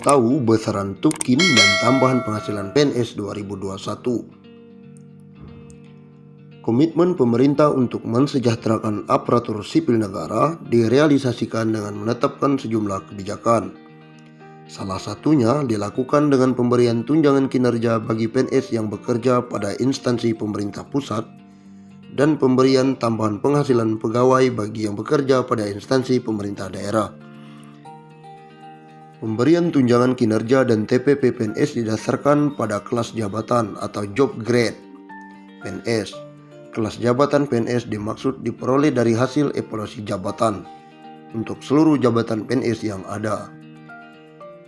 tahu besaran tukin dan tambahan penghasilan PNS 2021. Komitmen pemerintah untuk mensejahterakan aparatur sipil negara direalisasikan dengan menetapkan sejumlah kebijakan. Salah satunya dilakukan dengan pemberian tunjangan kinerja bagi PNS yang bekerja pada instansi pemerintah pusat dan pemberian tambahan penghasilan pegawai bagi yang bekerja pada instansi pemerintah daerah. Pemberian tunjangan kinerja dan TPP PNS didasarkan pada kelas jabatan atau job grade PNS. Kelas jabatan PNS dimaksud diperoleh dari hasil evaluasi jabatan untuk seluruh jabatan PNS yang ada.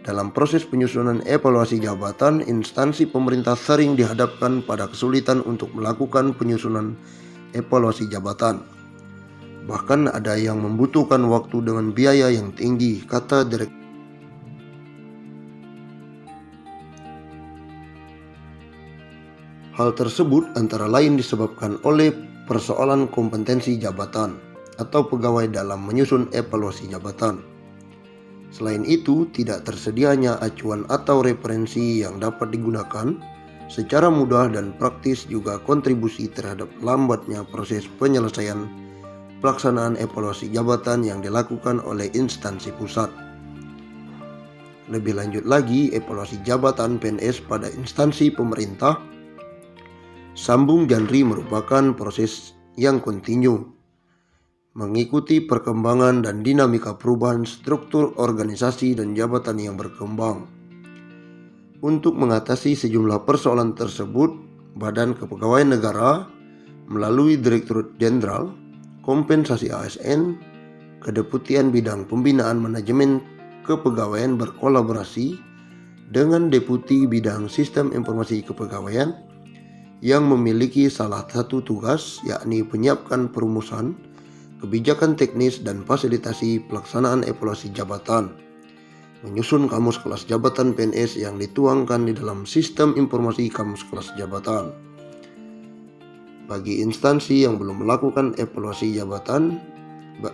Dalam proses penyusunan evaluasi jabatan, instansi pemerintah sering dihadapkan pada kesulitan untuk melakukan penyusunan evaluasi jabatan. Bahkan ada yang membutuhkan waktu dengan biaya yang tinggi, kata Direktur. Hal tersebut antara lain disebabkan oleh persoalan kompetensi jabatan atau pegawai dalam menyusun evaluasi jabatan. Selain itu, tidak tersedianya acuan atau referensi yang dapat digunakan secara mudah dan praktis juga kontribusi terhadap lambatnya proses penyelesaian pelaksanaan evaluasi jabatan yang dilakukan oleh instansi pusat. Lebih lanjut lagi, evaluasi jabatan PNS pada instansi pemerintah sambung janri merupakan proses yang kontinu, mengikuti perkembangan dan dinamika perubahan struktur organisasi dan jabatan yang berkembang. Untuk mengatasi sejumlah persoalan tersebut, Badan Kepegawaian Negara melalui Direktorat Jenderal Kompensasi ASN, Kedeputian Bidang Pembinaan Manajemen Kepegawaian berkolaborasi dengan Deputi Bidang Sistem Informasi Kepegawaian yang memiliki salah satu tugas yakni menyiapkan perumusan, kebijakan teknis dan fasilitasi pelaksanaan evaluasi jabatan, menyusun kamus kelas jabatan PNS yang dituangkan di dalam sistem informasi kamus kelas jabatan. Bagi instansi yang belum melakukan evaluasi jabatan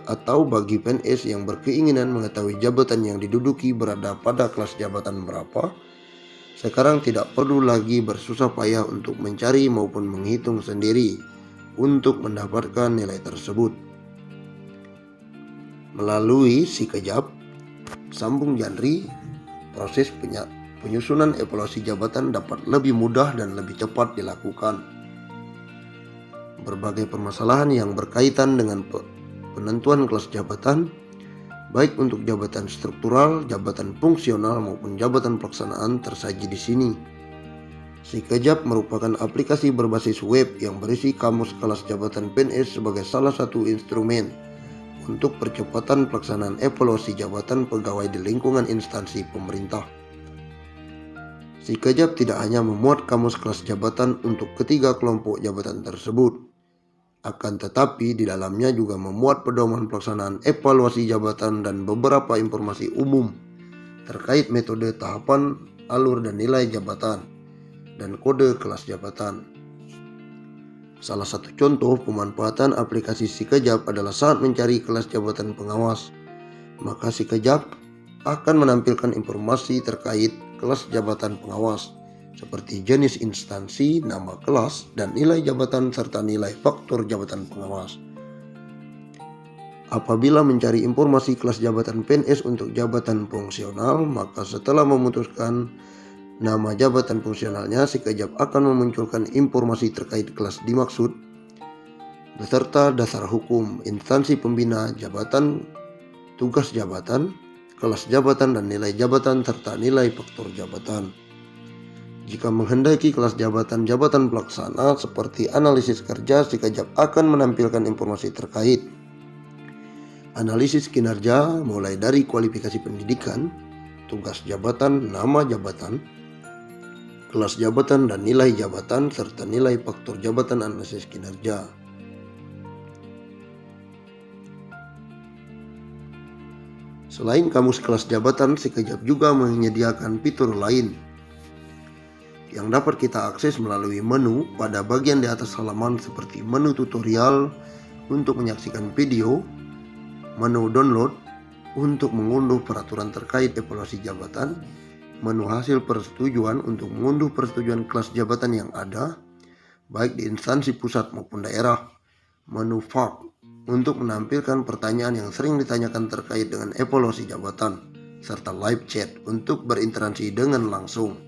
atau bagi PNS yang berkeinginan mengetahui jabatan yang diduduki berada pada kelas jabatan berapa, sekarang tidak perlu lagi bersusah payah untuk mencari maupun menghitung sendiri untuk mendapatkan nilai tersebut. Melalui Sikejap sambung janri, proses penyusunan evaluasi jabatan dapat lebih mudah dan lebih cepat dilakukan. Berbagai permasalahan yang berkaitan dengan penentuan kelas jabatan, baik untuk jabatan struktural, jabatan fungsional maupun jabatan pelaksanaan tersaji di sini. Sikejap merupakan aplikasi berbasis web yang berisi kamus kelas jabatan PNS sebagai salah satu instrumen untuk percepatan pelaksanaan evaluasi jabatan pegawai di lingkungan instansi pemerintah. Sikejap tidak hanya memuat kamus kelas jabatan untuk ketiga kelompok jabatan tersebut, akan tetapi di dalamnya juga memuat pedoman pelaksanaan evaluasi jabatan dan beberapa informasi umum terkait metode tahapan, alur dan nilai jabatan, dan kode kelas jabatan. Salah satu contoh pemanfaatan aplikasi Sikejap adalah saat mencari kelas jabatan pengawas. Maka Sikejap akan menampilkan informasi terkait kelas jabatan pengawas, seperti jenis instansi, nama kelas, dan nilai jabatan serta nilai faktor jabatan pengawas. Apabila mencari informasi kelas jabatan PNS untuk jabatan fungsional, maka setelah memutuskan nama jabatan fungsionalnya, Sikejap akan memunculkan informasi terkait kelas dimaksud beserta dasar hukum, instansi pembina jabatan, tugas jabatan, kelas jabatan dan nilai jabatan serta nilai faktor jabatan. Jika menghendaki kelas jabatan-jabatan pelaksana seperti analisis kerja, Sikejap akan menampilkan informasi terkait analisis kinerja mulai dari kualifikasi pendidikan, tugas jabatan, nama jabatan, kelas jabatan dan nilai jabatan, serta nilai faktor jabatan analisis kinerja. Selain kamus kelas jabatan, Sikejap juga menyediakan fitur lain yang dapat kita akses melalui menu pada bagian di atas halaman seperti menu tutorial untuk menyaksikan video, menu download untuk mengunduh peraturan terkait evaluasi jabatan, menu hasil persetujuan untuk mengunduh persetujuan kelas jabatan yang ada, baik di instansi pusat maupun daerah, menu FAQ untuk menampilkan pertanyaan yang sering ditanyakan terkait dengan evaluasi jabatan, serta live chat untuk berinteraksi dengan langsung.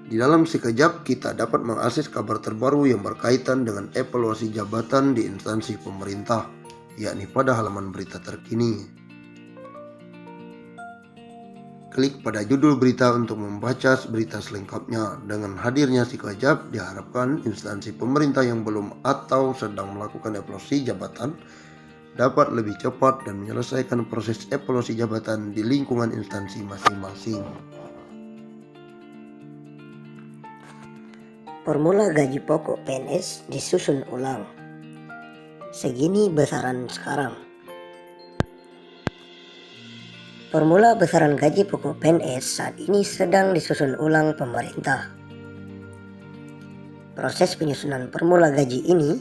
Di dalam sekejap kita dapat mengakses kabar terbaru yang berkaitan dengan evaluasi jabatan di instansi pemerintah, yakni pada halaman berita terkini. Klik pada judul berita untuk membaca berita selengkapnya. Dengan hadirnya sekejap, diharapkan instansi pemerintah yang belum atau sedang melakukan evaluasi jabatan dapat lebih cepat dan menyelesaikan proses evaluasi jabatan di lingkungan instansi masing-masing. Formula gaji pokok PNS disusun ulang. Segini besaran sekarang. Formula besaran gaji pokok PNS saat ini sedang disusun ulang pemerintah. Proses penyusunan formula gaji ini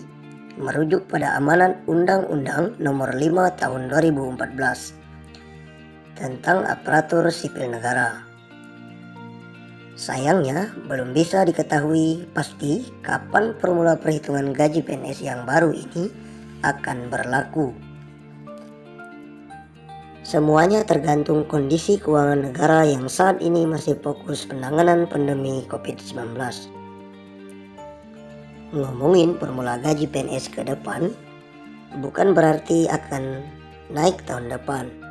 merujuk pada amanat Undang-Undang Nomor 5 Tahun 2014 tentang aparatur sipil negara. Sayangnya, belum bisa diketahui pasti kapan formula perhitungan gaji PNS yang baru ini akan berlaku. Semuanya tergantung kondisi keuangan negara yang saat ini masih fokus penanganan pandemi COVID-19. Ngomongin formula gaji PNS ke depan, bukan berarti akan naik tahun depan.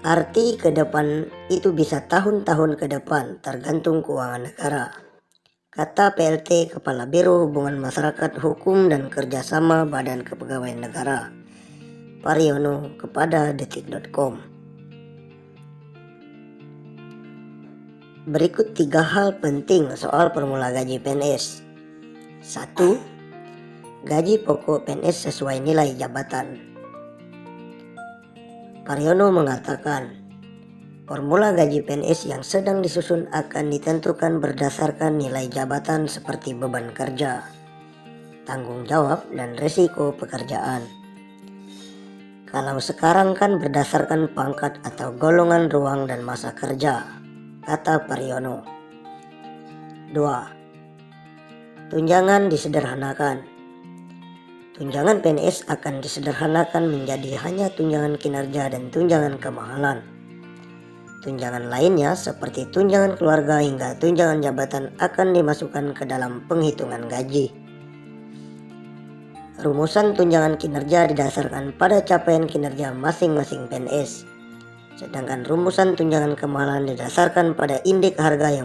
Arti ke depan itu bisa tahun-tahun ke depan, tergantung keuangan negara. Kata PLT Kepala Biro Hubungan Masyarakat Hukum dan Kerjasama Badan Kepegawaian Negara, Pariono, kepada detik.com. Berikut 3 hal penting soal formula gaji PNS. 1. Gaji pokok PNS sesuai nilai jabatan. Pariono mengatakan, formula gaji PNS yang sedang disusun akan ditentukan berdasarkan nilai jabatan seperti beban kerja, tanggung jawab, dan resiko pekerjaan. Kalau sekarang kan berdasarkan pangkat atau golongan ruang dan masa kerja, kata Pariono. 2. Tunjangan disederhanakan. Tunjangan PNS akan disederhanakan menjadi hanya tunjangan kinerja dan tunjangan kemahalan. Tunjangan lainnya seperti tunjangan keluarga hingga tunjangan jabatan akan dimasukkan ke dalam penghitungan gaji. Rumusan tunjangan kinerja didasarkan pada capaian kinerja masing-masing PNS, sedangkan rumusan tunjangan kemahalan didasarkan pada indeks harga yang